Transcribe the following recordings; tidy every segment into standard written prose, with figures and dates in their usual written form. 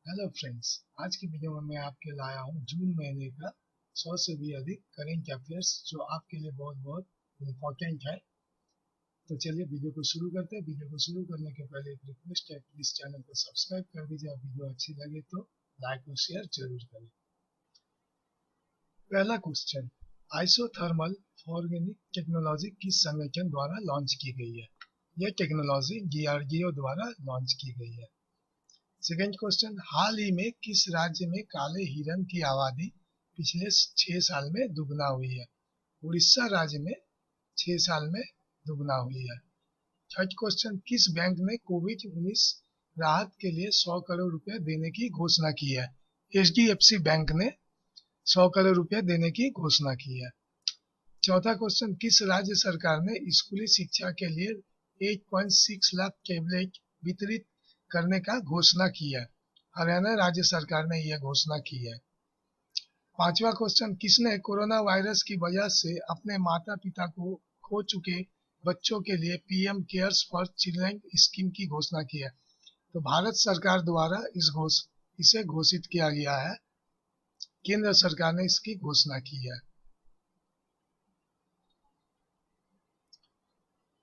Hello friends, आज की video में मैं आपके लाया हूँ जून महीने का 100 से भी अधिक करेंट अफेयर्स जो आपके लिए बहुत बहुत इम्पोर्टेंट है। तो चलिए वीडियो को शुरू करते हैं। वीडियो को शुरू करने के पहले एक रिक्वेस्ट है, प्लीज चैनल को सब्सक्राइब कर दीजिए और वीडियो अच्छी लगे तो लाइक और शेयर जरूर करें। पहला क्वेश्चन, आइसोथर्मल ऑर्गेनिक टेक्नोलॉजी किस संगठन द्वारा लॉन्च की गई है? यह टेक्नोलॉजी डीआरडीओ द्वारा लॉन्च की गई है। सेकेंड क्वेश्चन, हाल ही में किस राज्य में काले हिरण की आबादी पिछले 6 साल में दुगना हुई है? उड़ीसा राज्य में 6 साल में दुगना हुई है। थर्ड क्वेश्चन, किस बैंक ने कोविड-19 राहत के लिए 100 करोड़ रुपए देने की घोषणा की है? एचडीएफसी बैंक ने 100 करोड़ रुपए देने की घोषणा की है। चौथा क्वेश्चन, किस राज्य सरकार ने स्कूली शिक्षा के लिए 8.6 लाख टैबलेट वितरित करने का घोषणा की है? हरियाणा राज्य सरकार ने यह घोषणा की है। पांचवा क्वेश्चन, किसने कोरोना वायरस की वजह से अपने माता पिता को खो चुके बच्चों के लिए PM cares for children scheme की घोषणा की है? तो भारत सरकार द्वारा इसे घोषित किया गया है। केंद्र सरकार ने इसकी घोषणा की है।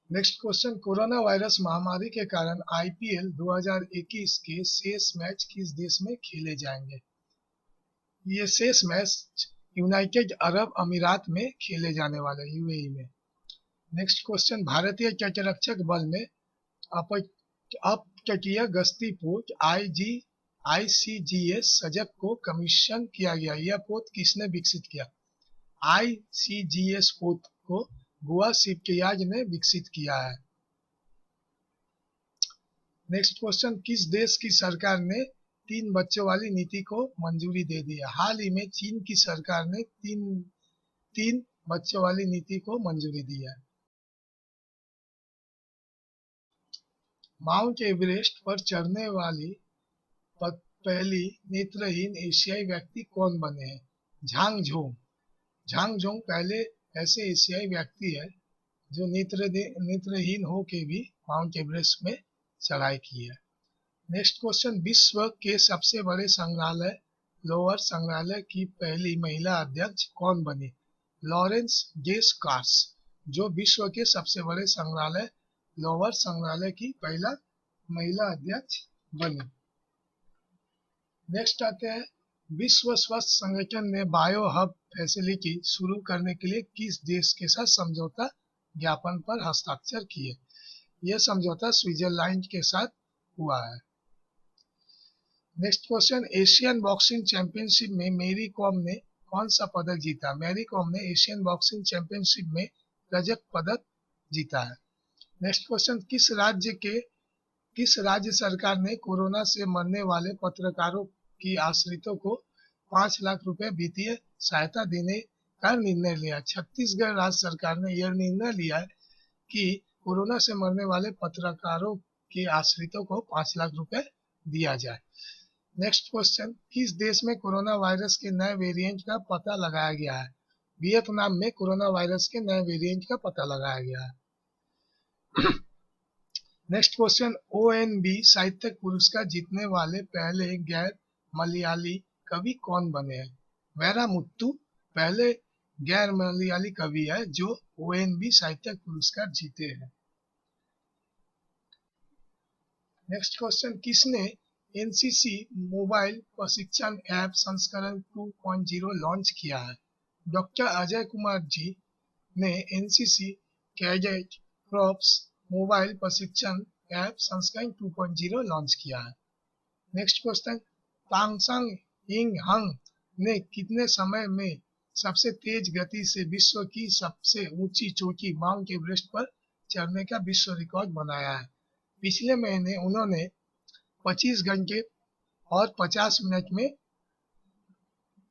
नेक्स्ट क्वेश्चन, कोरोना वायरस महामारी के कारण आईपीएल 2021 के शेष मैच किस देश में खेले जाएंगे? ये शेष मैच यूनाइटेड अरब अमीरात में खेले जाने वाले यूएई में। नेक्स्ट क्वेश्चन, भारतीय तटरक्षक बल में अपतटीय गश्ती पोत आईसीजीएस सजग को कमीशन किया गया। यह पोत किसने विकसित किया? आईसीजीएस पोत को गोवा शिपयार्ड ने विकसित किया है। नेक्स्ट क्वेश्चन, किस देश की सरकार ने 3 बच्चों वाली नीति को मंजूरी दे दी है? हाल ही में चीन की सरकार ने तीन बच्चों वाली नीति को मंजूरी दी है। माउंट एवरेस्ट पर चढ़ने वाली पहली नेत्रहीन एशियाई व्यक्ति कौन बने हैं? झांग झोंग। झांग झोंग पहले ऐसे एशियाई व्यक्ति है जो नेत्रहीन हो के भी माउंट एवरेस्ट में चढ़ाई की है। नेक्स्ट क्वेश्चन, विश्व के सबसे बड़े संग्रहालय लोअर संग्रहालय की पहली महिला अध्यक्ष कौन बनी? लॉरेंस गेस कार्स, जो विश्व के सबसे बड़े संग्रहालय लोअर संग्रहालय की पहला महिला अध्यक्ष बनी। नेक्स्ट आते हैं, विश्व स्वास्थ्य संगठन ने बायो हब फैसिलिटी शुरू करने के लिए किस देश के साथ समझौता ज्ञापन पर हस्ताक्षर किए? यह समझौता स्विट्जरलैंड के साथ हुआ है। Next question, Asian boxing championship में मेरी कॉम ने कौन सा पदक जीता? मैरी कॉम ने एशियन बॉक्सिंग चैंपियनशिप में रजत पदक जीता है। नेक्स्ट क्वेश्चन, किस राज्य सरकार ने कोरोना से मरने वाले पत्रकारों की आश्रितों को 5 लाख रुपए वित्तीय सहायता देने का निर्णय लिया? छत्तीसगढ़ राज्य सरकार ने यह निर्णय लिया है कि कोरोना से मरने वाले पत्रकारों के आश्रितों को 5 लाख रुपए दिया जाए। नेक्स्ट क्वेश्चन, किस देश में कोरोना वायरस के नए वेरिएंट का पता लगाया गया है? वियतनाम में कोरोना वायरस के नए वेरिएंट का पता लगाया गया है। नेक्स्ट क्वेश्चन, ओएनबी साहित्यिक पुरस्कार जीतने वाले पहले गैर मलयाली कवि कौन बने हैं? वैरामुत्तु पहले गैर मलयाली कवि है जो ओएनबी साहित्यिक पुरस्कार जीते हैं। नेक्स्ट क्वेश्चन, किसने एनसीसी मोबाइल प्रशिक्षण ऐप संस्करण 2.0 लॉन्च किया है? डॉक्टर अजय कुमार जी ने एनसीसी कैडेट क्रॉप्स मोबाइल प्रशिक्षण ऐप संस्करण 2.0 लॉन्च किया है। नेक्स्ट क्वेश्चन, तांगसंग यिंग हंग ने कितने समय में सबसे तेज गति से विश्व की सबसे ऊंची चोटी माउंट एवरेस्ट पर चढ़ने का विश्व रिकॉर्ड बनाया है? पिछले महीने उन्होंने 25 घंटे और 50 मिनट में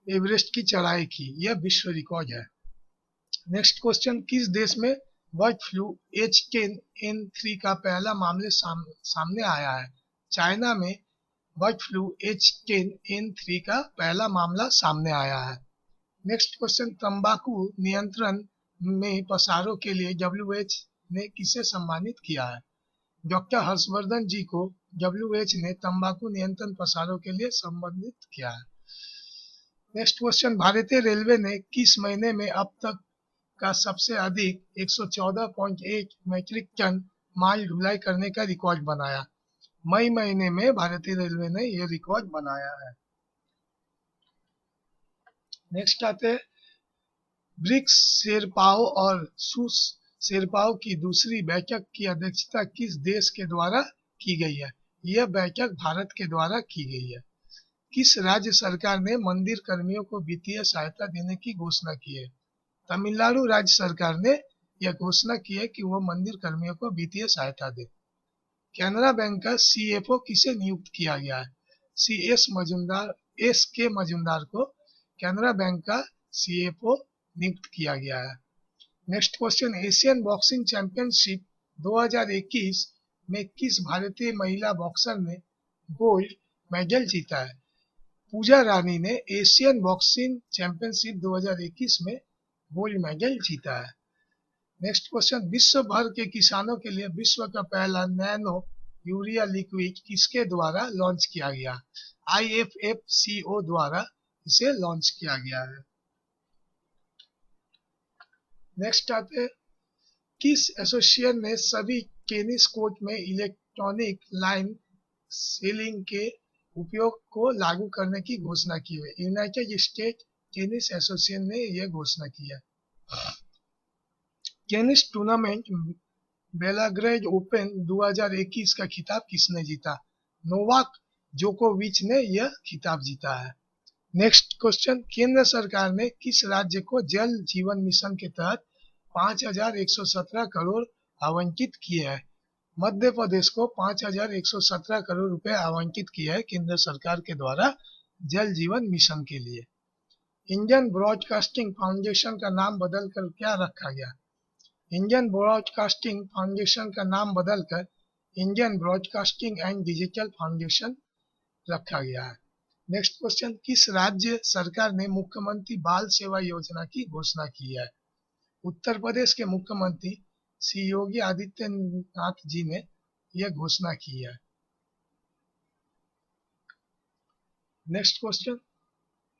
एवरेस्ट की चढ़ाई की। यह विश्व रिकॉर्ड है। नेक्स्ट क्वेश्चन, किस देश में बर्ड फ्लू H10N3 का पहला मामले सामने आया है? चाइना में बर्ड फ्लू H10N3 का पहला मामला सामने आया है। नेक्स्ट क्वेश्चन, तंबाकू नियंत्रण में पसारों के लिए WHO ने किसे सम्मानित किया है? डॉक्टर हर्षवर्धन जी को WH ने तंबाकू नियंत्रण प्रसारों के लिए संबंधित किया है। नेक्स्ट क्वेश्चन, भारतीय रेलवे ने किस महीने में अब तक का सबसे अधिक 114.1 मीट्रिक टन माल ढुलाई करने का रिकॉर्ड बनाया? मई महीने में भारतीय रेलवे ने यह रिकॉर्ड बनाया है। नेक्स्ट आते हैं, ब्रिक्स शेरपाओ और सूस शेरपाओ की दूसरी बैठक की अध्यक्षता किस देश के द्वारा की गई है? यह बैठक भारत के द्वारा की गई है। किस राज्य सरकार ने मंदिर कर्मियों को वित्तीय सहायता देने की घोषणा की है? तमिलनाडु राज्य सरकार ने यह घोषणा की है कि वह मंदिर कर्मियों को वित्तीय सहायता दे। कैनरा बैंक का CFO किसे नियुक्त किया गया है? SK मजूमदार को कैनरा बैंक का CFO नियुक्त किया गया है। Next question, Asian boxing championship 2021 में किस भारतीय महिला बॉक्सर ने गोल्ड मेडल जीता है? पूजा रानी ने एशियन बॉक्सिंग चैंपियनशिप 2021 में गोल्ड मेडल जीता है। नेक्स्ट क्वेश्चन, विश्व भर के किसानों के लिए विश्व का पहला नैनो यूरिया लिक्विड किसके द्वारा लॉन्च किया गया? IFFCO द्वारा इसे लॉन्च किया गया है। नेक्स्ट आते हैं, किस एसोसिएशन ने सभी टेनिस कोर्ट में इलेक्ट्रॉनिक लाइन सीलिंग के उपयोग को लागू करने की घोषणा की है? यूनाइटेड स्टेट टेनिस एसोसिएशन ने यह घोषणा की है। टेनिस टूर्नामेंट बेलाग्रेड ओपन 2021 का खिताब किसने जीता? नोवाक जोकोविच ने यह खिताब जीता है। नेक्स्ट क्वेश्चन, केंद्र सरकार ने किस राज्य को जल जीवन मिशन के तहत 5,117 करोड़ आवंटित किए हैं? मध्य प्रदेश को 5,117 करोड़ रुपए आवंटित किए हैं केंद्र सरकार के द्वारा जल जीवन मिशन के लिए। इंडियन ब्रॉडकास्टिंग फाउंडेशन का नाम बदलकर क्या रखा गया? इंडियन ब्रॉडकास्टिंग फाउंडेशन का नाम बदलकर Indian broadcasting and digital foundation रखा गया है। नेक्स्ट क्वेश्चन, किस राज्य सरकार ने मुख्यमंत्री बाल सेवा योजना की घोषणा की है? उत्तर प्रदेश के मुख्यमंत्री श्री योगी आदित्यनाथ जी ने यह घोषणा की है। नेक्स्ट क्वेश्चन,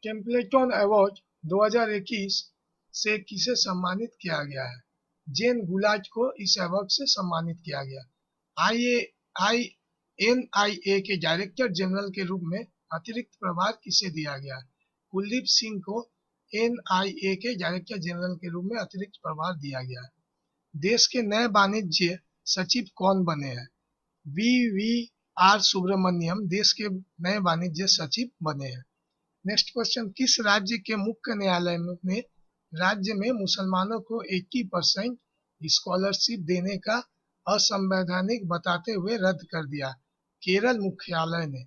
टेम्पलेटन अवार्ड 2021 से किसे सम्मानित किया गया है? जेन गुलाट को इस अवार्ड से सम्मानित किया गया। NIA के डायरेक्टर जनरल के रूप में अतिरिक्त प्रभार किसे दिया गया? कुलदीप सिंह को NIA के डायरेक्टर जनरल के रूप में अतिरिक्त प्रभार दिया गया। देश के नए वाणिज्य सचिव कौन बने हैं? VVR सुब्रमण्यम देश के नए वाणिज्य सचिव बने हैं। नेक्स्ट क्वेश्चन, किस राज्य के मुख्य न्यायालय ने राज्य में मुसलमानों को 80% स्कॉलरशिप देने का असंवैधानिक बताते हुए रद्द कर दिया? केरल मुख्यालय ने।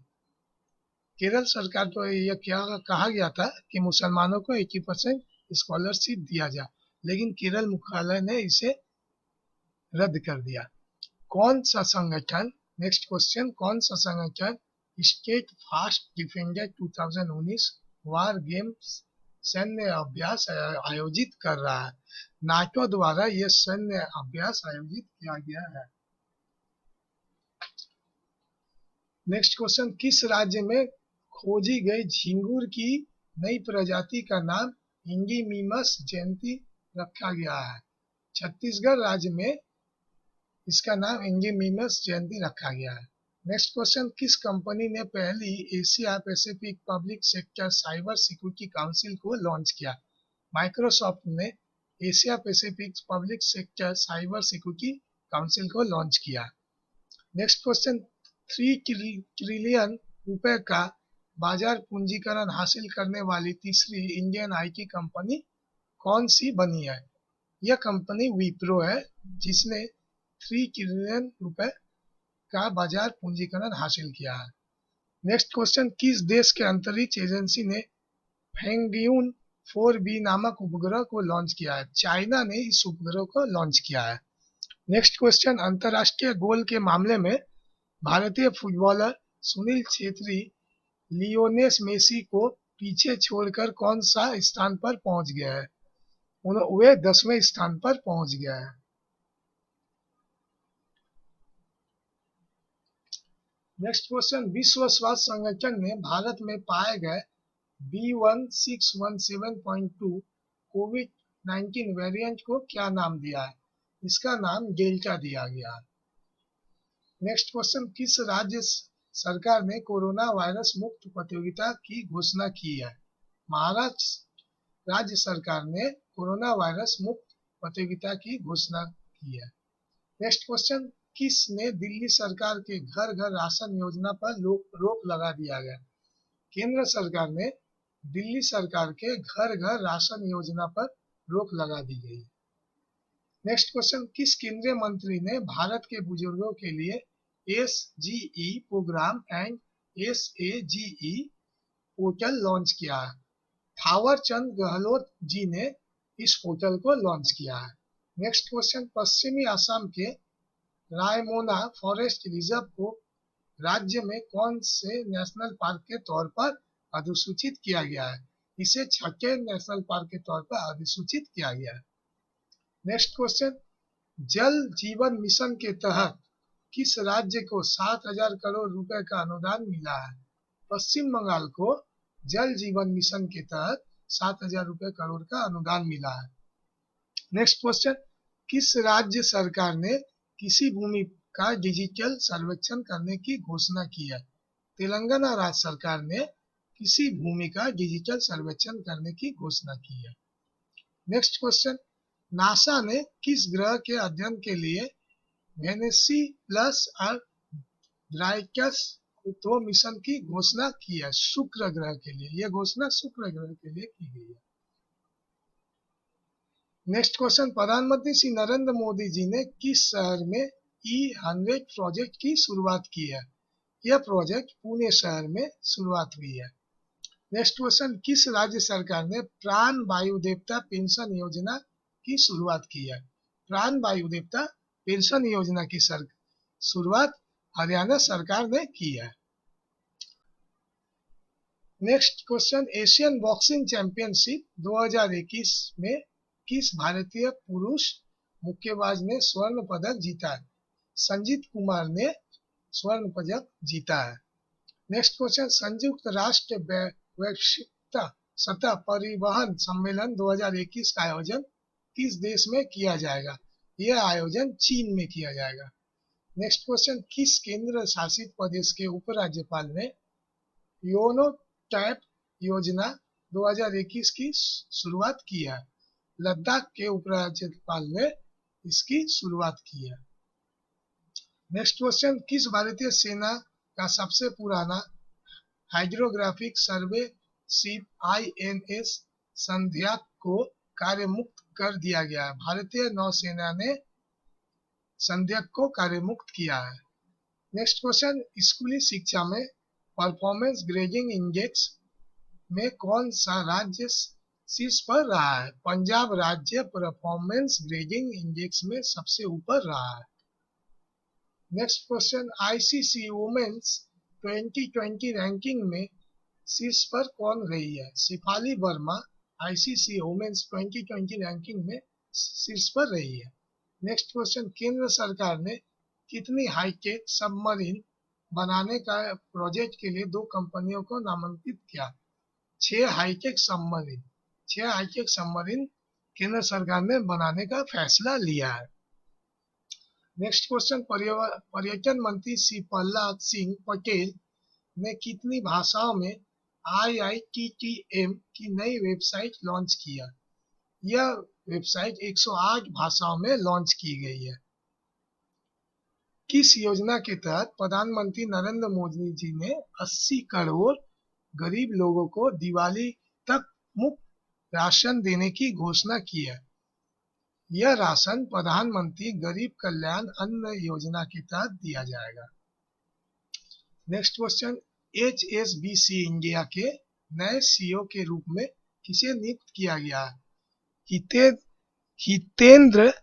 केरल सरकार को यह क्या कहा गया था कि मुसलमानों को 80% स्कॉलरशिप दिया जाए, लेकिन केरल मुख्यालय ने इसे रद्द कर दिया। कौन सा संगठन, नेक्स्ट क्वेश्चन, कौन सा संगठन स्टेट फास्ट डिफेंडर 2019 वार गेम्स सैन्य अभ्यास आयोजित कर रहा है? नाटो द्वारा यह सैन्य अभ्यास आयोजित किया गया है। नेक्स्ट क्वेश्चन, किस राज्य में खोजी गई झींगुर की नई प्रजाति का नाम इंडीमिमस जयंती रखा गया है? छत्तीसगढ़ राज्य में इसका नाम इंडीमिमस जयंती रखा गया है। नेक्स्ट क्वेश्चन, किस कंपनी ने पहली Asia Pacific public sector cyber security council को लॉन्च किया? माइक्रोसॉफ्ट ने Asia Pacific public sector cyber security council को लॉन्च किया। नेक्स्ट क्वेश्चन, 3 ट्रिलियन रुपए का बाजार पूंजीकरण हासिल करने वाली तीसरी इंडियन IT कंपनी कौन सी बनी है? यह कंपनी विप्रो है, जिसने 3 ट्रिलियन रुपए का बाजार पूंजीकरण हासिल किया है। नेक्स्ट क्वेश्चन, किस देश के अंतरिक्ष एजेंसी ने फेंगयुन 4B नामक उपग्रह को लॉन्च किया है? चाइना ने इस उपग्रह को लॉन्च किया है। नेक्स्ट क्वेश्चन, अंतरराष्ट्रीय गोल के मामले में भारतीय footballer Sunil Chhetri Lionel Messi को पीछे छोड़कर कौन सा स्थान पर पहुंच गया है? वे 10वें स्थान पर पहुंच गया है। नेक्स्ट क्वेश्चन, विश्व स्वास्थ्य संगठन ने भारत में पाए गए B1617.2 कोविड 19 वेरिएंट को क्या नाम दिया है? इसका नाम डेल्टा दिया गया है। नेक्स्ट क्वेश्चन, किस राज्य सरकार ने कोरोना वायरस मुक्त प्रतियोगिता की घोषणा की है? महाराष्ट्र राज्य सरकार ने कोरोना वायरस मुक्त प्रतियोगिता की घोषणा की है। नेक्स्ट क्वेश्चन, किसने दिल्ली सरकार के घर घर राशन योजना पर रोक लगा दिया गया? केंद्र सरकार ने दिल्ली सरकार के घर घर राशन योजना पर रोक लगा दी गई। नेक्स्ट क्वेश्चन, किस केंद्रीय मंत्री ने भारत के बुजुर्गों के लिए SGE programme and SAGE portal launch किया है? थावर चंद गहलोत जी ने इस पोर्टल को लॉन्च किया है। नेक्स्ट क्वेश्चन, पश्चिमी असम के रायमोना फॉरेस्ट रिजर्व को राज्य में कौन से नेशनल पार्क के तौर पर अधिसूचित किया गया है? इसे छठे नेशनल पार्क के तौर पर अधिसूचित किया गया है। नेक्स्ट क्वेश्चन, जल जीवन मिशन के तहत किस राज्य को 7,000 करोड़ रुपए का अनुदान मिला है? पश्चिम बंगाल को जल जीवन मिशन के तहत 7,000 रुपए करोड़ का अनुदान मिला है। नेक्स्ट क्वेश्चन, किस राज्य सरकार ने किसी भूमि का डिजिटल सर्वेक्षण करने की घोषणा की है? तेलंगाना राज्य सरकार ने किसी भूमि का डिजिटल सर्वेक्षण करने की घोषणा की है। नेक्स्ट क्वेश्चन, नासा ने किस ग्रह के अध्ययन के लिए वेनेसी प्लस और ड्राइकस दो मिशन की घोषणा की है? शुक्र ग्रह के लिए, यह घोषणा शुक्र ग्रह के लिए की गई है। नेक्स्ट क्वेश्चन, प्रधानमंत्री श्री नरेंद्र मोदी जी ने किस शहर में E100 प्रोजेक्ट की शुरुआत की है? यह प्रोजेक्ट पुणे शहर में शुरुआत हुई है। नेक्स्ट क्वेश्चन, किस राज्य सरकार ने प्राण वायु देवता पेंशन योजना की शुरुआत की है? प्राण वायु देवता पेंशन योजना की शुरुआत हरियाणा सरकार ने की है। Next question, Asian boxing championship 2021 में किस भारतीय पुरुष मुक्केबाज ने स्वर्ण पदक जीता है? संजीत कुमार ने स्वर्ण पदक जीता है। नेक्स्ट क्वेश्चन, संयुक्त राष्ट्र वैश्विक सतह परिवहन सम्मेलन 2021 का आयोजन किस देश में किया जाएगा? यह आयोजन चीन में किया जाएगा। नेक्स्ट क्वेश्चन, किस केंद्र शासित प्रदेश के उपराज्यपाल ने योनो टैप योजना 2021 की शुरुआत की है? लद्दाख के उपराज्यपाल ने इसकी शुरुआत की है। नेक्स्ट क्वेश्चन, किस भारतीय सेना का सबसे पुराना हाइड्रोग्राफिक सर्वे शिप INS संध्याक को कार्यमुक्त कर दिया गया है? भारतीय नौसेना ने संध्याक को कार्यमुक्त किया है। नेक्स्ट क्वेश्चन, स्कूली शिक्षा में परफॉर्मेंस ग्रेडिंग इंडेक्स में कौन सा राज्य शीर्ष पर रहा है? पंजाब राज्य परफॉर्मेंस ग्रेडिंग इंडेक्स में सबसे ऊपर रहा है। Next question, ICC women's 2020 ranking में शीर्ष पर कौन रही है? Shafali Verma ICC women's 2020 ranking में शीर्ष पर रही है। नेक्स्ट क्वेश्चन, केंद्र सरकार ने कितनी हाईटेक सबमरीन बनाने का प्रोजेक्ट के लिए 2 कंपनियों को नामांकित किया? 6 हाईटेक सबमरीन केंद्र सरकार ने बनाने का फैसला लिया है। नेक्स्ट क्वेश्चन, पर्यटन मंत्री श्री प्रहलाद सिंह पटेल ने कितनी भाषाओं में IITTM की नई वेबसाइट लॉन्च किया? यह वेबसाइट 108 भाषाओं में लॉन्च की गई है। किस योजना के तहत प्रधानमंत्री नरेंद्र मोदी जी ने 80 करोड़ गरीब लोगों को दिवाली तक मुफ्त राशन देने की घोषणा की है? यह राशन प्रधानमंत्री गरीब कल्याण अन्न योजना के तहत दिया जाएगा। नेक्स्ट क्वेश्चन, HSBC इंडिया के नए CEO के रूप में किसे नियुक्त किया गया है? हितेंद्र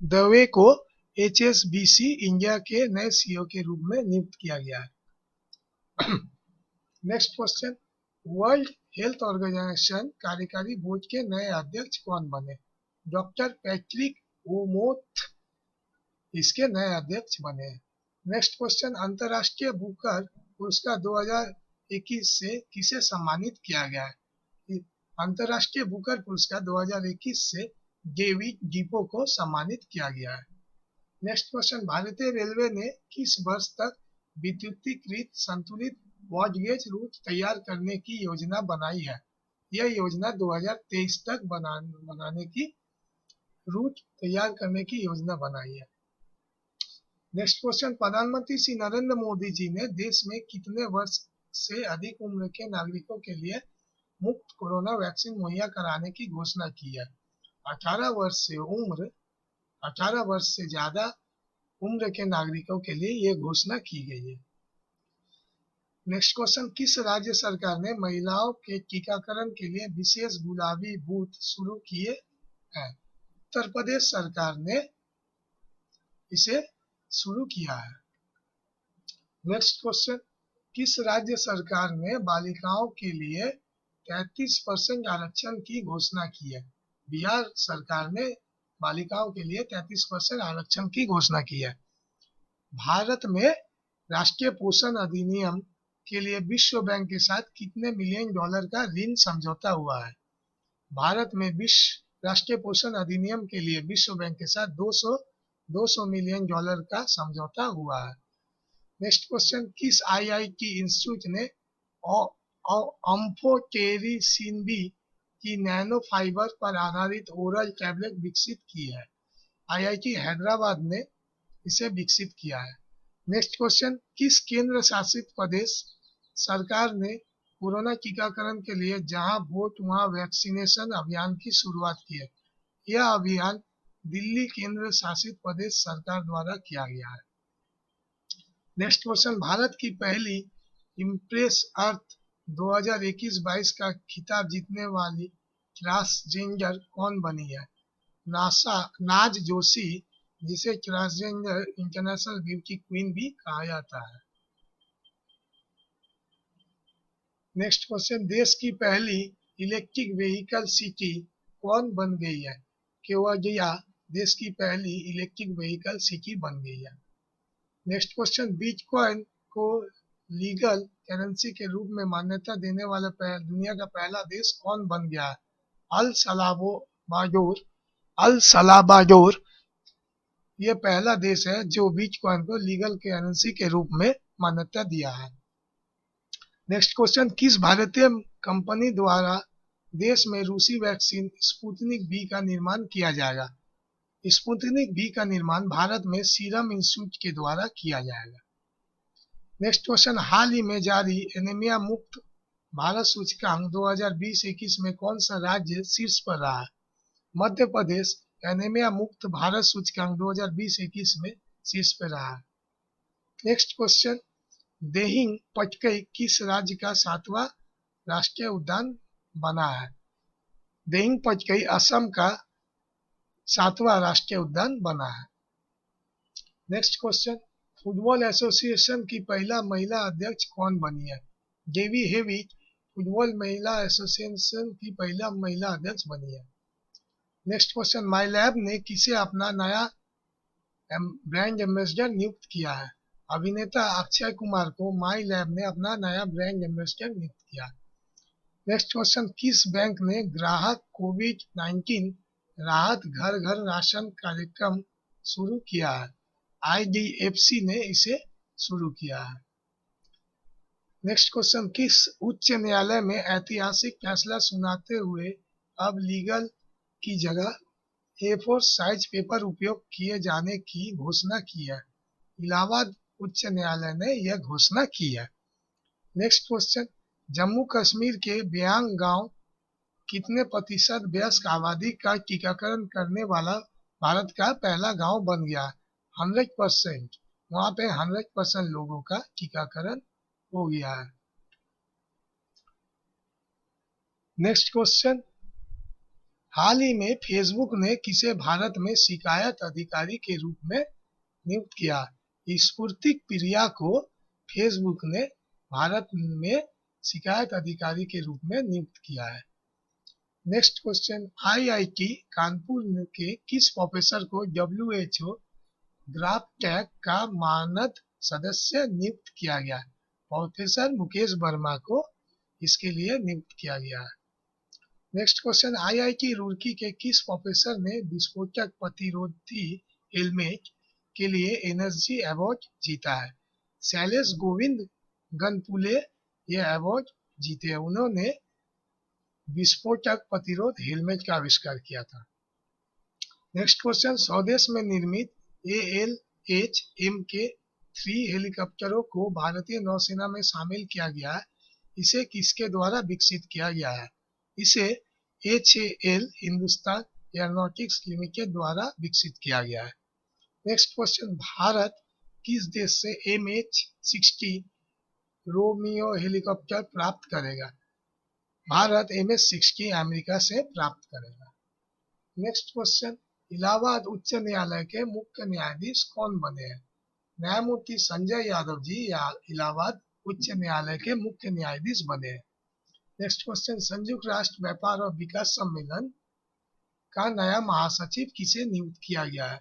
दवे को HSBC इंडिया के नए CEO के रूप में नियुक्त किया गया है। Next question, world health organisation कार्यकारी बोर्ड के नए अध्यक्ष कौन बने? डॉक्टर पैट्रिक ओमोथ इसके नए अध्यक्ष बने। नेक्स्ट क्वेश्चन, अंतर्राष्ट्रीय बुकर पुरस्कार 2021 से किसे सम्मानित किया गया है? अंतर्राष्ट्रीय बुकर पुरस्कार 2021 से डेविड डिपो को सम्मानित किया गया है। नेक्स्ट क्वेश्चन, भारतीय रेलवे ने किस वर्ष तक विद्युतीकृत संतुलित ब्रॉडगेज रूट तैयार करने की योजना बनाई है? यह योजना 2023 तक बनाने की रूट तैयार करने की योजना बनाई है। नेक्स्ट क्वेश्चन, प्रधानमंत्री श्री नरेंद्र मोदी जी ने देश में कितने वर्ष से अधिक उम्र के नागरिकों के लिए मुफ्त कोरोना वैक्सीन मुहैया कराने की घोषणा की है? 18 वर्ष से ज्यादा उम्र के नागरिकों के लिए यह घोषणा की गई है। नेक्स्ट क्वेश्चन, किस राज्य सरकार ने महिलाओं के टीकाकरण के लिए विशेष गुलाबी बूथ शुरू किए हैं? उत्तर प्रदेश सरकार ने इसे शुरू किया है। नेक्स्ट क्वेश्चन, किस राज्य सरकार ने बालिकाओं के लिए 33% आरक्षण की घोषणा की है? बिहार सरकार ने बालिकाओं के लिए 33% आरक्षण की घोषणा की है। भारत में राष्ट्रीय पोषण अधिनियम के लिए विश्व बैंक के साथ कितने मिलियन डॉलर का ऋण समझौता हुआ है? भारत में राष्ट्रीय पोषण अधिनियम के लिए विश्व बैंक के साथ 200 मिलियन डॉलर का समझौता हुआ है। नेक्स्ट क्वेश्चन, किस आईआईटी इंस्टीट्यूट ने एम्फोटेरिसिन बी की नैनो फाइबर पर आधारित ओरल टैबलेट विकसित की है? आईआईटी हैदराबाद ने इसे विकसित किया है। नेक्स्ट क्वेश्चन, किस केंद्र शासित प्रदेश सरकार ने कोरोना टीकाकरण के लिए जहां वोट वहां वैक्सीनेशन अभियान की शुरुआत की है? यह अभियान दिल्ली केंद्र शासित प्रदेश सरकार द्वारा किया गया है। नेक्स्ट क्वेश्चन, भारत की पहली इम्प्रेस अर्थ 2021-22 का खिताब जीतने वाली ट्रांसजेंडर कौन बनी है? नाज जोशी, जिसे ट्रांसजेंडर इंटरनेशनल ब्यूटी क्वीन भी कहा जाता है। नेक्स्ट क्वेश्चन, देश की पहली इलेक्ट्रिक व्हीकल सिटी कौन बन गई है? केवडिया देश की पहली इलेक्ट्रिक व्हीकल सिटी बन गई है। नेक्स्ट क्वेश्चन, बिटकॉइन को लीगल करेंसी के रूप में मान्यता देने वाला दुनिया का पहला देश कौन बन गया है? अल सलावाडोर ये पहला देश है जो बिटकॉइन को लीगल करेंसी के रूप में मान्यता दिया है। नेक्स्ट क्वेश्चन, किस भारतीय कंपनी द्वारा देश में रूसी वैक्सीन स्पुतनिक वी का निर्माण किया जाएगा? स्पुतनिक वी का निर्माण भारत में सीरम इंस्टीट्यूट के द्वारा किया जाएगा। नेक्स्ट क्वेश्चन, हाल ही में जारी एनीमिया मुक्त भारत सूचकांक 2020-21 में कौन सा राज्य शीर्ष पर रहा है? मध्य प्रदेश एनीमिया मुक्त भारत सूचकांक 2020-21 में शीर्ष पर रहा है। नेक्स्ट क्वेश्चन, देहिंग पटकई किस राज्य का 7वां राष्ट्रीय उद्यान बना है? देहिंग पटकई असम का 7वां राष्ट्रीय उद्यान बना है। नेक्स्ट क्वेश्चन, फुटबॉल एसोसिएशन की पहला महिला अध्यक्ष कौन बनी है? जेवी हेवी फुटबॉल महिला एसोसिएशन की पहला महिला अध्यक्ष बनी है। नेक्स्ट क्वेश्चन, माई लैब ने किसे अपना नया ब्रांड एम्बेसडर नियुक्त किया है? अभिनेता अक्षय कुमार को माई लैब ने अपना नया ब्रांड एम्बेसडर नियुक्त किया। नेक्स्ट क्वेश्चन, किस बैंक ने ग्राहक कोविड-19 राहत घर घर राशन कार्यक्रम शुरू किया है? आईडीएफसी ने इसे शुरू किया है। नेक्स्ट क्वेश्चन, किस उच्च न्यायालय में ऐतिहासिक फैसला सुनाते हुए अब लीगल की जगह A4 साइज पेपर उपयोग किए जाने की घोषणा की है? इलाहाबाद उच्च न्यायालय ने यह घोषणा की है। नेक्स्ट क्वेश्चन, जम्मू कश्मीर के ब्यांग गांव कितने प्रतिशत वयस्क आबादी का टीकाकरण करने वाला भारत का पहला गांव बन गया? 100%। वहां पे 100% लोगों का टीकाकरण हो गया है। नेक्स्ट क्वेश्चन, हाल ही में फेसबुक ने किसे भारत में शिकायत अधिकारी के रूप में नियुक्त किया? स्फूर्तिक प्रिया को फेसबुक ने भारत में शिकायत अधिकारी के रूप में नियुक्त किया है। नेक्स्ट क्वेश्चन, आईआईटी कानपुर के किस प्रोफेसर को WHO ग्राफ टैग का मानद सदस्य नियुक्त किया गया? प्रोफेसर मुकेश वर्मा को इसके लिए नियुक्त किया गया है। नेक्स्ट क्वेश्चन, आईआईटी रुड़की के किस प्रोफेसर ने विस्फोटक प्रतिरोधी हेलमेट के लिए एनर्जी अवार्ड जीता है? शैलेश गोविंद गनपुले ये अवार्ड जीते हैं। उन्होंने विस्फोटक प्रतिरोध हेलमेट का आविष्कार किया था। नेक्स्ट क्वेश्चन, स्वदेश में निर्मित ALH-MK3 हेलीकॉप्टरों को भारतीय नौसेना में शामिल किया गया है। इसे किसके द्वारा विकसित किया गया है? इसे HAL हिंदुस्तान एयरोनॉटिक्स लिमिटेड द्वारा विकसित किया गया है। नेक्स्ट क्वेश्चन, भारत किस देश से MH-60 रोमियो हेलीकॉप्टर प्राप्त करेगा? भारत MH-60 अमेरिका से प्राप्त करेगा। नेक्स्ट क्वेश्चन, इलाहाबाद उच्च न्यायालय के मुख्य न्यायाधीश कौन बने हैं? न्यायमूर्ति संजय यादव जी इलाहाबाद उच्च न्यायालय के मुख्य न्यायाधीश बने हैं। नेक्स्ट क्वेश्चन, संयुक्त राष्ट्र व्यापार और विकास सम्मेलन का नया महासचिव किसे नियुक्त किया गया है?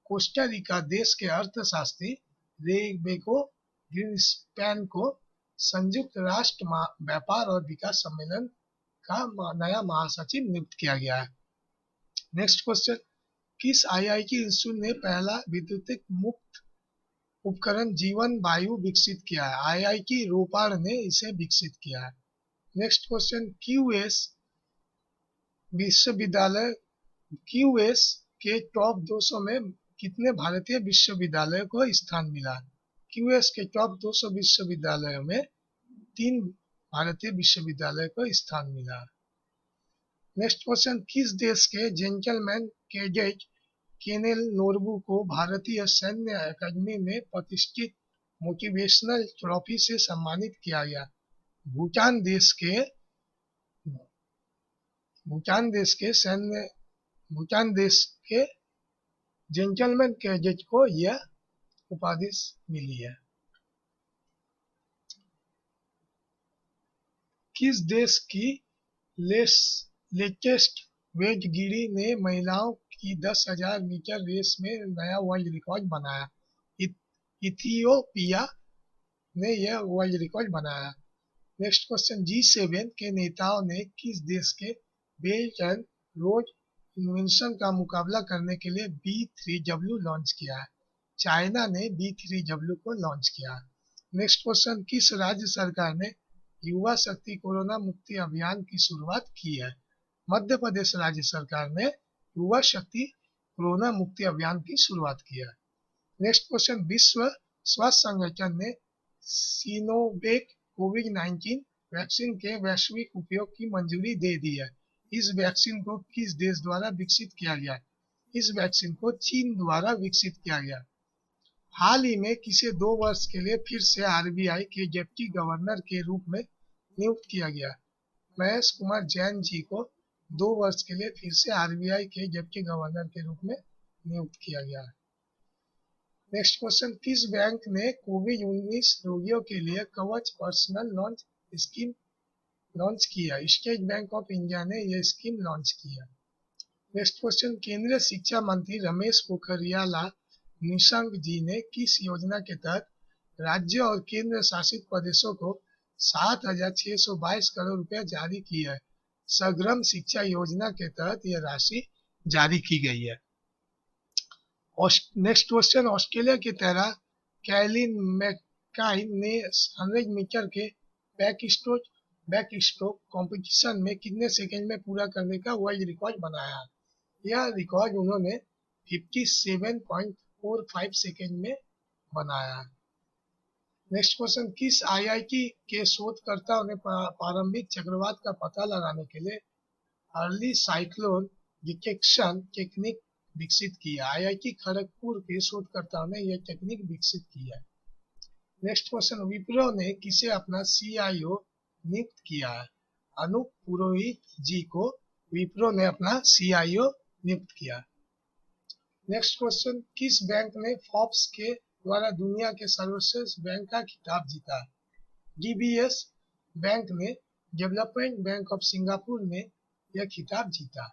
कोस्टा रिका देश के अर्थशास्त्री रेबेको ग्रीनस्पैन को संयुक्त राष्ट्र व्यापार और विकास सम्मेलन का नया महासचिव नियुक्त किया गया है। नेक्स्ट क्वेश्चन, किस आईआईटी इंस्टीट्यूट ने पहला विद्युत मुक्त उपकरण जीवन वायु विकसित किया है? आईआईटी रोपाड़ ने इसे विकसित किया है। नेक्स्ट क्वेश्चन, क्यूएस विश्वविद्यालय क्यूएस के टॉप 200 में कितने भारतीय विश्वविद्यालयों को स्थान मिला? क्यूएस के टॉप 200 विश्वविद्यालयों में 3 भारतीय विश्वविद्यालयों को स्थान मिला। नेक्स्ट क्वेश्चन, किस देश के जेंटलमैन कैडेट केनेल नोरबू को भारतीय सैन्य अकादमी में प्रतिष्ठित मोटिवेशनल ट्रॉफी से सम्मानित किया गया? भूटान देश के जेंटलमैन कैडेट को यह उपाधि मिली है। किस देश की लेटेस्ट वेटगिरी ने महिलाओं की 10,000 मीटर रेस में नया वर्ल्ड रिकॉर्ड बनाया? इथियोपिया ने यह वर्ल्ड रिकॉर्ड बनाया। नेक्स्ट क्वेश्चन, G7 के नेताओं ने किस देश के बेल्ट एंड रोड इन्वेंशन का मुकाबला करने के लिए B3W लॉन्च किया है? चाइना ने B3W को लॉन्च किया। नेक्स्ट क्वेश्चन, किस राज्य सरकार ने युवा शक्ति कोरोना मुक्ति अभियान की शुरुआत की है? मध्य प्रदेश राज्य सरकार ने युवा शक्ति कोरोना मुक्ति अभियान की शुरुआत की है। नेक्स्ट क्वेश्चन, विश्व स्वास्थ्य संगठन ने सिनोवेक कोविड-19 वैक्सीन के वैश्विक उपयोग की मंजूरी दे दी है। इस वैक्सीन को किस देश द्वारा विकसित किया गया? इस वैक्सीन को चीन द्वारा विकसित किया गया। हाल ही में किसे 2 वर्ष के लिए फिर से आरबीआई के डिप्टी गवर्नर के रूप में नियुक्त किया गया? महेश कुमार जैन जी को 2 वर्ष के लिए फिर से आरबीआई के डिप्टी गवर्नर के रूप में नियुक्त किया गया है। नेक्स्ट क्वेश्चन, किस बैंक ने कोविड-19 रोगियों के लिए कवच पर्सनल लोन स्कीम लॉन्च किया? स्टेट बैंक ऑफ इंडिया ने यह स्कीम लॉन्च किया। नेक्स्ट क्वेश्चन, केंद्रीय शिक्षा मंत्री रमेश पोखरियाल निशंक जी ने किस योजना के तहत राज्य और केंद्र शासित प्रदेशों को 7,622 करोड़ रुपए जारी की है? समग्र शिक्षा योजना के तहत यह राशि जारी की गई है। नेक्स्ट क्वेश्चन, ऑस्ट्रेलिया की तरह कैलिन मैकाइन ने 100 मीटर के बैक स्ट्रोक कंपटीशन में कितने सेकंड में पूरा करने का वर्ल्ड रिकॉर्ड बनाया? यह रिकॉर्ड उन्होंने 57.45 सेकंड में बनाया। नेक्स्ट क्वेश्चन, किस आईआईटी के शोधकर्ताओं ने प्रारंभिक चक्रवात का पता लगाने के लिए अर्ली साइक्लोन डिटेक्शन टेक्निक विकसित की है? आईआईटी खड़गपुर के शोधकर्ताओं ने यह टेक्निक विकसित की है। नेक्स्ट क्वेश्चन, विप्रो ने किसे अपना CIO नियुक्त किया है? अनूप पुरोहित जी को विप्रो ने अपना CIO नियुक्त किया। नेक्स्ट क्वेश्चन, किस बैंक ने फोर्ब्स के द्वारा दुनिया के सर्वश्रेष्ठ बैंक का खिताब जीता? DBS बैंक ने डेवलपमेंट बैंक ऑफ सिंगापुर ने यह खिताब जीता।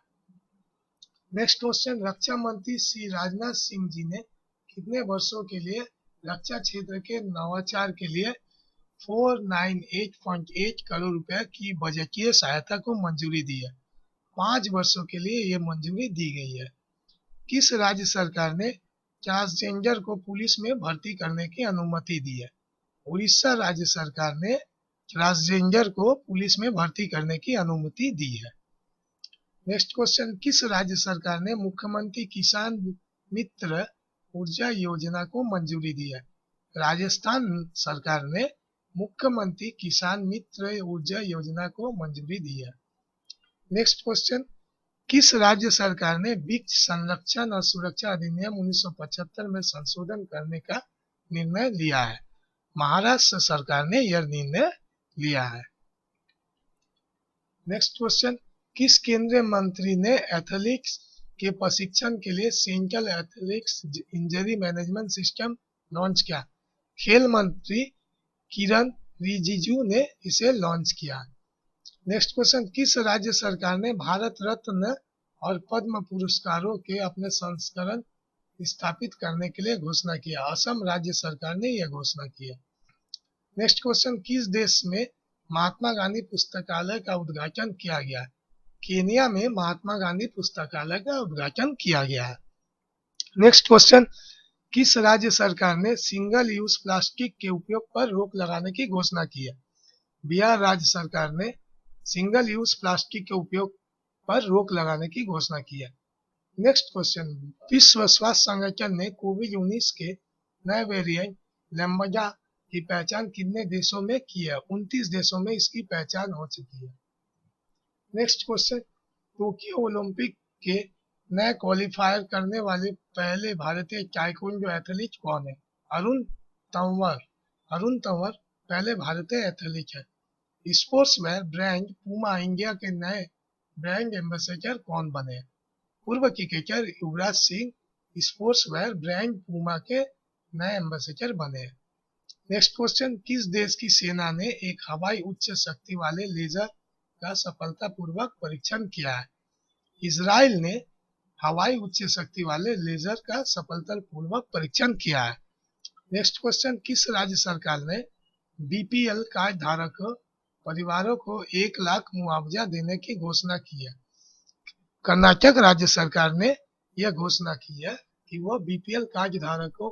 नेक्स्ट क्वेश्चन, रक्षा मंत्री श्री राजनाथ सिंह जी ने कितने वर्षों के लिए रक्षा क्षेत्र के नवाचार के लिए 498.8 करोड़ रुपए की बजटीय सहायता को मंजूरी दी है। 5 वर्षों के लिए ये मंजूरी दी गई है। किस राज्य सरकार ने ट्रांसजेंडर को पुलिस में भर्ती करने की अनुमति दी है? उड़ीसा राज्य सरकार ने ट्रांसजेंडर को पुलिस में भर्ती करने की अनुमति दी है। नेक्स्ट क्वेश्चन, किस राज्य सरकार ने मुख्यमंत्री किसान मित्र ऊर्जा योजना को मंजूरी दी है? राजस्थान सरकार ने मुख्यमंत्री किसान मित्र ऊर्जा योजना को मंजूरी दी है। नेक्स्ट क्वेश्चन, किस राज्य सरकार ने वृक्ष संरक्षण और सुरक्षा अधिनियम 1975 में संशोधन करने का निर्णय लिया है? महाराष्ट्र सरकार ने यह निर्णय लिया है। नेक्स्ट क्वेश्चन, किस केंद्रीय मंत्री ने एथलेटिक्स के प्रशिक्षण के लिए central athletics injury management system launch किया? खेल मंत्री किरण रिजिजू ने इसे लॉन्च किया। नेक्स्ट क्वेश्चन, किस राज्य सरकार ने भारत रत्न और पद्म पुरस्कारों के अपने संस्करण स्थापित करने के लिए घोषणा किया? असम राज्य सरकार ने यह घोषणा की है। नेक्स्ट क्वेश्चन, किस देश में महात्मा गांधी पुस्तकालय का उद्घाटन किया गया है? केनिया में महात्मा गांधी पुस्तकालय का उद्घाटन किया गया है। नेक्स्ट क्वेश्चन, किस राज्य सरकार ने सिंगल यूज प्लास्टिक के उपयोग पर रोक लगाने की घोषणा की है? बिहार राज्य सरकार ने सिंगल यूज प्लास्टिक के उपयोग पर रोक लगाने की घोषणा की है। नेक्स्ट क्वेश्चन, विश्व स्वास्थ्य संगठन ने कोविड-19 के नए वेरिएंट लैम्ब्डा की पहचान कितने देशों में की है? 29 देशों में इसकी पहचान हो चुकी है। नेक्स्ट क्वेश्चन, टोक्यो ओलंपिक के नए क्वालिफायर करने वाले पहले भारतीय ताइक्वांडो एथलीट कौन है? अरुण तंवर। अरुण तंवर पहले भारतीय एथलीट है। Sports wear brand Puma India के नए ब्रांड एम्बेसडर कौन बने? पूर्व cricketer Yuvraj Singh sports wear brand Puma के नए एम्बेसडर बने। नेक्स्ट क्वेश्चन, किस देश की सेना ने एक हवाई उच्च शक्ति वाले लेजर का सफलतापूर्वक परीक्षण किया है? इजराइल ने हवाई उच्च शक्ति वाले लेजर का सफलतापूर्वक परीक्षण किया है। नेक्स्ट क्वेश्चन, किस राज्य सरकार ने बीपीएल कार्ड धारकों परिवारों को 1 लाख मुआवजा देने की घोषणा की है? कर्नाटक राज्य सरकार ने यह घोषणा की है कि वह बीपीएल कार्ड धारकों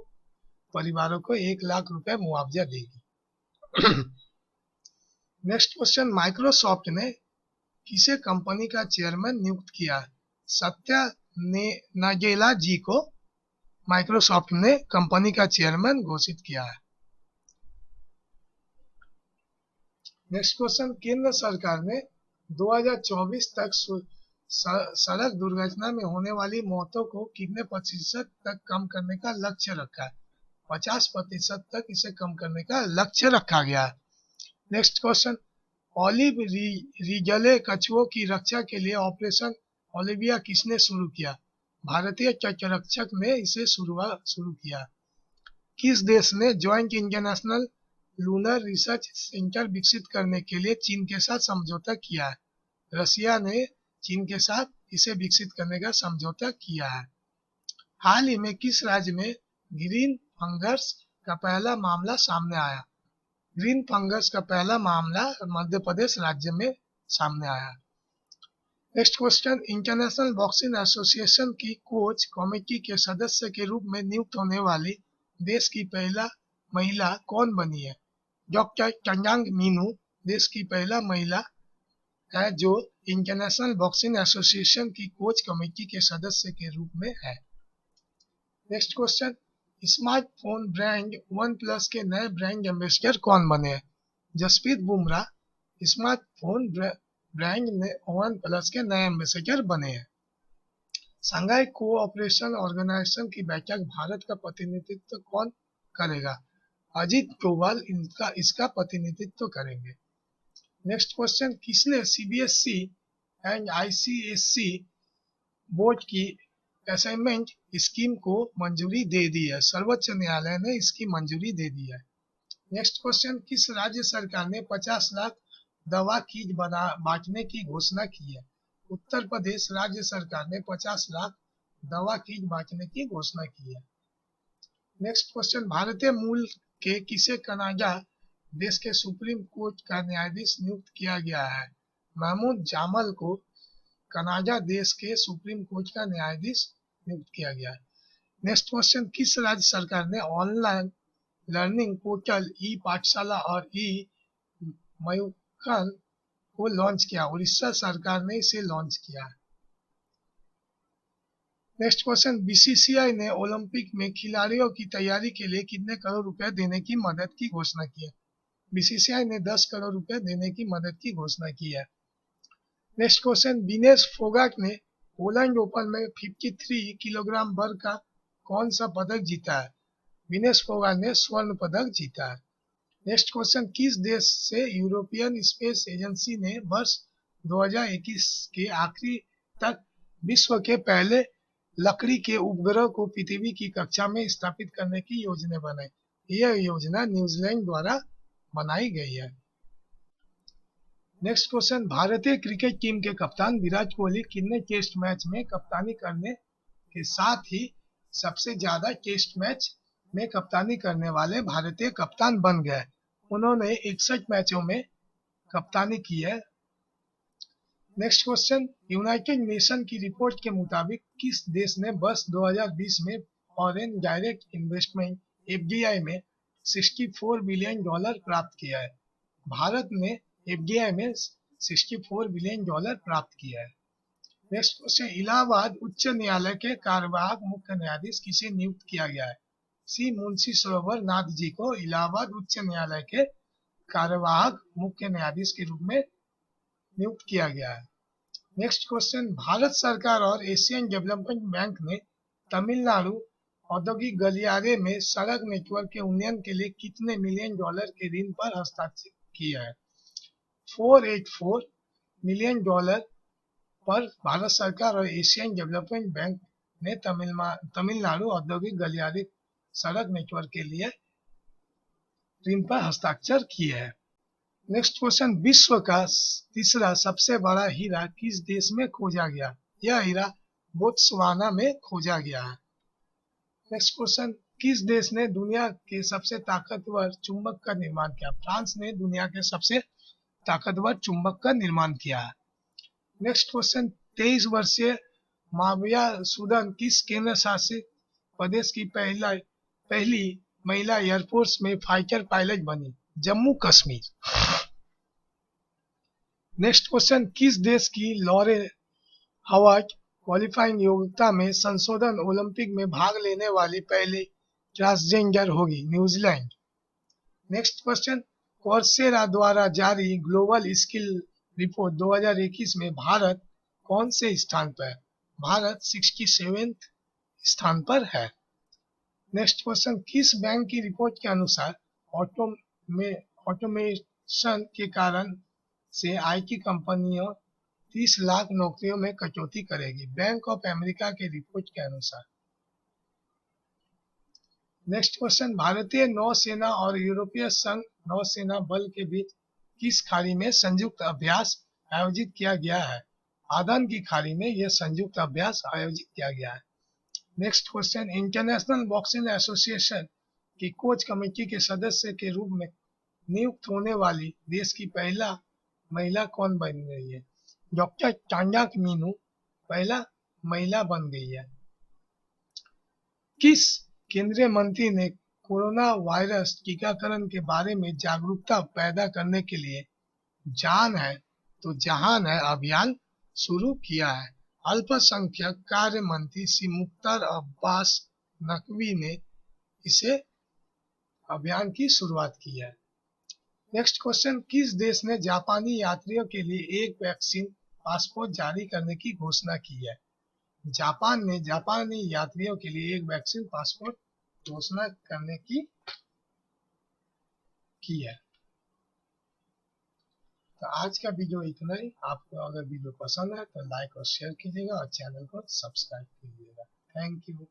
परिवारों को 1 लाख रुपए मुआवजा देगी। नेक्स्ट क्वेश्चन, माइक्रोसॉफ्ट ने किसे कंपनी का चेयरमैन नियुक्त किया है? सत्या नाडेला जी को माइक्रोसॉफ्ट ने कंपनी का चेयरमैन घोषित किया है। नेक्स्ट क्वेश्चन, केंद्र सरकार ने 2024 तक सड़क दुर्घटना में होने वाली मौतों को कितने प्रतिशत तक कम करने का लक्ष्य रखा है? 50% तक इसे कम करने का लक्ष्य रखा गया है। नेक्स्ट क्वेश्चन, ऑलिव रिडले कछुओं की रक्षा के लिए ऑपरेशन ओलिविया किसने शुरू किया? भारतीय तटरक्षक ने इसे शुरू किया। किस देश ने joint international lunar research centre विकसित करने के लिए चीन के साथ समझौता किया है? रसिया ने चीन के साथ इसे विकसित करने का समझौता किया है। हाल ही में किस राज्य में ग्रीन फंगस का पहला मामला सामने आया? ग्रीन फंगस का पहला मामला मध्य प्रदेश राज्य में सामने आया। Next question, international boxing association की कोच कमेटी के सदस्य के रूप में नियुक्त होने वाली देश की पहला महिला कौन बनी है? डॉक्टर टंगांग मीनू देश की पहला महिला है जो इंटरनेशनल बॉक्सिंग एसोसिएशन की कोच कमेटी के सदस्य के रूप में है। Next question, smartphone brand OnePlus के नए ब्रांड एम्बेसडर कौन बने? Jasprit Bumrah smartphone brand OnePlus के नए एम्बेसडर बने हैं। शंघाई कोऑपरेशन ऑर्गेनाइजेशन की बैठक भारत का प्रतिनिधित्व कौन करेगा? अजीत डोभाल इसका प्रतिनिधित्व करेंगे। नेक्स्ट क्वेश्चन, किसने सीबीएसई एंड आईसीएसई बोर्ड की असाइनमेंट स्कीम को मंजूरी दे दी है? सर्वोच्च न्यायालय ने इसकी मंजूरी दे दी है। नेक्स्ट क्वेश्चन, किस राज्य सरकार ने 50 लाख दवा किट बांटने की घोषणा की है? उत्तर प्रदेश राज्य सरकार ने 50 लाख दवा किट बांटने की घोषणा की है। नेक्स्ट क्वेश्चन, भारतीय मूल के किसे कनाडा देश के सुप्रीम कोर्ट का न्यायाधीश नियुक्त किया गया है? महमूद जामल को कनाडा देश के सुप्रीम कोर्ट का न्यायाधीश नियुक्त किया गया है। नेक्स्ट क्वेश्चन, किस राज्य सरकार ने ऑनलाइन लर्निंग पोर्टल ई पाठशाला और ई मयूखन को लॉन्च किया? उड़ीसा सरकार ने इसे लॉन्च किया है। नेक्स्ट क्वेश्चन, बीसीसीआई ने ओलंपिक में खिलाड़ियों की तैयारी के लिए कितने करोड़ रुपए देने की मदद की घोषणा की है? बीसीसीआई ने 10 करोड़ रुपए देने की मदद की घोषणा की है। नेक्स्ट क्वेश्चन, विनेश फोगाट ने पोलैंड ओपन में 53 किलोग्राम वर्ग का कौन सा पदक जीता है? विनेश फोगाट ने स्वर्ण पदक जीता है। नेक्स्ट क्वेश्चन, किस देश से यूरोपियन स्पेस एजेंसी ने वर्ष 2021 के आखिरी तक विश्व के पहले लकड़ी के उपग्रह को पृथ्वी की कक्षा में स्थापित करने की योजना बनाई? यह योजना न्यूजीलैंड द्वारा बनाई गई है। नेक्स्ट क्वेश्चन, भारतीय क्रिकेट टीम के कप्तान विराट कोहली कितने टेस्ट मैच में कप्तानी करने के साथ ही सबसे ज्यादा टेस्ट मैच में कप्तानी करने वाले भारतीय कप्तान बन गए? उन्होंने 61 मैचों में कप्तानी की है। नेक्स्ट क्वेश्चन, यूनाइटेड नेशन की रिपोर्ट के मुताबिक किस देश ने वर्ष 2020 में फॉरेन डायरेक्ट इन्वेस्टमेंट एफडीआई में $64 बिलियन प्राप्त किया है? भारत ने एफडीआई में $64 बिलियन प्राप्त किया है। नेक्स्ट क्वेश्चन, इलाहाबाद उच्च न्यायालय के कार्यवाहक मुख्य न्यायाधीश किसे नियुक्त किया गया है? सी मुंशी सरोवर नाथ जी को इलाहाबाद उच्च न्यायालय के कार्यवाहक मुख्य न्यायाधीश के रूप में नियुक्त किया गया है। नेक्स्ट क्वेश्चन, भारत सरकार और एशियन डेवलपमेंट बैंक ने तमिलनाडु औद्योगिक गलियारे में सड़क नेटवर्क के उन्नयन के लिए कितने मिलियन डॉलर के ऋण पर हस्ताक्षर किया है? $484 मिलियन पर भारत सरकार और एशियन डेवलपमेंट बैंक ने तमिलनाडु औद्योगिक गलियारे सड़क नेटवर्क के लिए ऋण पर हस्ताक्षर किए हैं। नेक्स्ट क्वेश्चन, विश्व का तीसरा सबसे बड़ा हीरा किस देश में खोजा गया? यह हीरा बोत्सवाना में खोजा गया है। नेक्स्ट क्वेश्चन, किस देश ने दुनिया के सबसे ताकतवर चुंबक का निर्माण किया? फ्रांस ने दुनिया के सबसे ताकतवर चुंबक का निर्माण किया है। नेक्स्ट क्वेश्चन, 23 वर्षीय माविया सूदन किस केंद्र शासित प्रदेश की पहली महिला एयरफोर्स में फाइटर पायलट बनी? जम्मू कश्मीर। नेक्स्ट क्वेश्चन, किस देश की लॉरे हवार्ड क्वालिफाइंग योग्यता में संशोधन ओलंपिक में भाग लेने वाली पहली ट्रांसजेंडर होगी? न्यूजीलैंड। नेक्स्ट क्वेश्चन, कोर्सेरा द्वारा जारी ग्लोबल स्किल रिपोर्ट 2021 में भारत कौन से स्थान पर है? भारत 67वें स्थान पर है। नेक्स्ट क्वेश्चन, किस बैंक की रिपोर्ट के अनुसार ऑटोमेशन के कारण से आईटी कंपनियों 30 लाख नौकरियों में कटौती करेगी? बैंक ऑफ अमेरिका के रिपोर्ट के अनुसार। नेक्स्ट क्वेश्चन, भारतीय नौसेना और यूरोपीय संघ नौसेना बल के बीच किस खाड़ी में संयुक्त अभ्यास आयोजित किया गया है? आदन की खाड़ी में यह संयुक्त अभ्यास आयोजित किया गया है। Next question, international boxing association की कोच कमेटी के सदस्य के रूप में नियुक्त होने वाली देश की पहला महिला कौन बन गई है? डॉक्टर टांडक मीनू पहला महिला बन गई है। किस केंद्रीय मंत्री ने कोरोना वायरस टीकाकरण के बारे में जागरूकता पैदा करने के लिए जान है तो जहान है अभियान शुरू किया है? अल्पसंख्यक कार्य मंत्री श्री मुख्तार अब्बास नकवी ने इसे अभियान की शुरुआत की है। नेक्स्ट क्वेश्चन, किस देश ने जापानी यात्रियों के लिए एक वैक्सीन पासपोर्ट जारी करने की घोषणा की है? जापान ने जापानी यात्रियों के लिए एक वैक्सीन पासपोर्ट घोषणा करने की है। तो आज का वीडियो इतना ही। आपको अगर वीडियो पसंद है तो लाइक और शेयर कीजिएगा और चैनल को सब्सक्राइब कीजिएगा। Thank you.